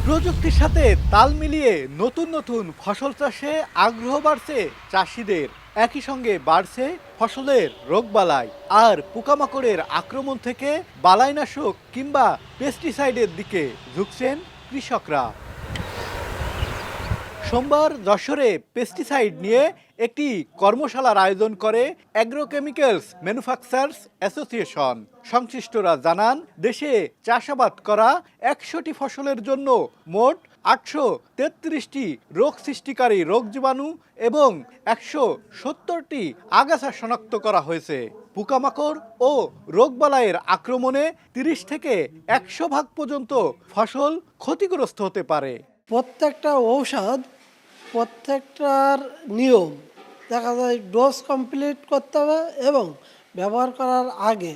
প্রযুক্তির সাথে তাল মিলিয়ে নতুন নতুন ফসল চাষে আগ্রহ বাড়ছে চাষিদের। একই সঙ্গে বাড়ছে ফসলের রোগবালাই আর পোকামাকড়ের আক্রমণ থেকে বালাইনাশক কিংবা পেস্টিসাইডের দিকে ঝুঁকছেন কৃষকরা। সোমবার যশোরে পেস্টিসাইড নিয়ে একটি কর্মশালার আয়োজন করে অ্যাগ্রোকেমিক্যালস ম্যানুফ্যাকচারার্স অ্যাসোসিয়েশন। সংশ্লিষ্টরা জানান, দেশে চাষাবাদ করা ১০০টি ফসলের জন্য মোট ৮৩৩টি রোগ সৃষ্টিকারী রোগ জীবাণু এবং ১৭০টি আগাছা শনাক্ত করা হয়েছে। পোকামাকড় ও রোগবালাইয়ের আক্রমণে ৩০ থেকে ১০০ ভাগ পর্যন্ত ফসল ক্ষতিগ্রস্ত হতে পারে। প্রত্যেকটা ঔষধ প্রত্যেকটার নিয়ম দেখা যায়, ডোজ কমপ্লিট করতে হবে এবং ব্যবহার করার আগে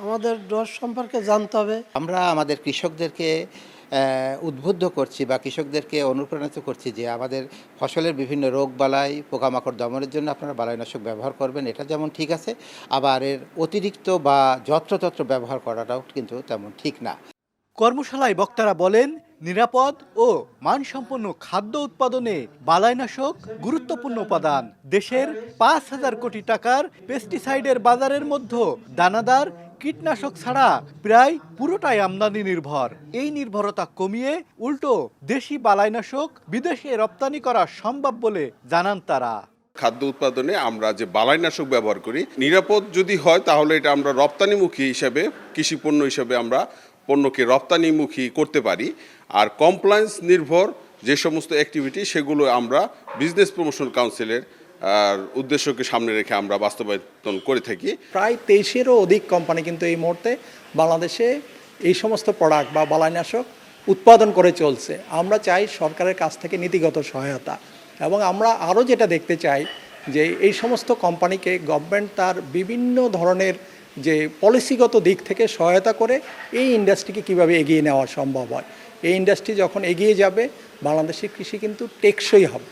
আমাদের ডোজ সম্পর্কে জানতে হবে। আমরা আমাদের কৃষকদেরকে উদ্বুদ্ধ করছি বা কৃষকদেরকে অনুপ্রাণিত করছি যে আমাদের ফসলের বিভিন্ন রোগ বালাই পোকামাকড় দমনের জন্য আপনারা বালাইনাশক ব্যবহার করবেন, এটা যেমন ঠিক আছে, আবার এর অতিরিক্ত বা যত্রতত্র ব্যবহার করাটাও কিন্তু তেমন ঠিক না। কর্মশালায় বক্তারা বলেন, নিরাপদ ও মানসম্পন্ন খাদ্য উৎপাদনে বালাইনাশক গুরুত্বপূর্ণ উপাদান। দেশের ৫,০০০ কোটি টাকার পেস্টিসাইডের বাজারের মধ্যে দানাদার কীটনাশক ছাড়া প্রায় পুরোটাই আমদানি নির্ভর। এই নির্ভরতা কমিয়ে উল্টো দেশি বালাইনাশক বিদেশে রপ্তানি করা সম্ভব বলে জানান তারা। খাদ্য উৎপাদনে আমরা যে বালাইনাশক ব্যবহার করি, নিরাপদ যদি হয় তাহলে এটা আমরা রপ্তানিমুখী হিসেবে, কৃষি পণ্য হিসেবে আমরা পণ্যকে রপ্তানিমুখী করতে পারি। আর কমপ্লায়েন্স নির্ভর যে সমস্ত অ্যাক্টিভিটি, সেগুলো আমরা বিজনেস প্রমোশন কাউন্সিলের উদ্দেশ্যকে সামনে রেখে আমরা বাস্তবায়ন করে থাকি। প্রায় ২৩-এরও অধিক কোম্পানি কিন্তু এই মুহূর্তে বাংলাদেশে এই সমস্ত প্রোডাক্ট বা বালাইনাশক উৎপাদন করে চলছে। আমরা চাই সরকারের কাছ থেকে নীতিগত সহায়তা, এবং আমরা আরও যেটা দেখতে চাই যে এই সমস্ত কোম্পানিকে গভর্নমেন্ট তার বিভিন্ন ধরনের যে পলিসিগত দিক থেকে সহায়তা করে এই ইন্ডাস্ট্রিকে কিভাবে এগিয়ে নেওয়া সম্ভব হয়। এই ইন্ডাস্ট্রি যখন এগিয়ে যাবে, বাংলাদেশের কৃষি কিন্তু টেকসই হবে।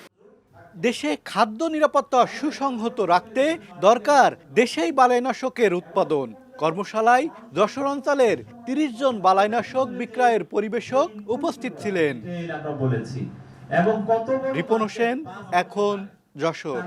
দেশে খাদ্য নিরাপত্তা সুসংহত রাখতে দরকার দেশেই বালাইনাশকের উৎপাদন। কর্মশালায় যশোর অঞ্চলের ৩০ জন বালাইনাশক বিক্রয়ের পরিবেশক উপস্থিত ছিলেন। রিপন হোসেন, এখন যশোর।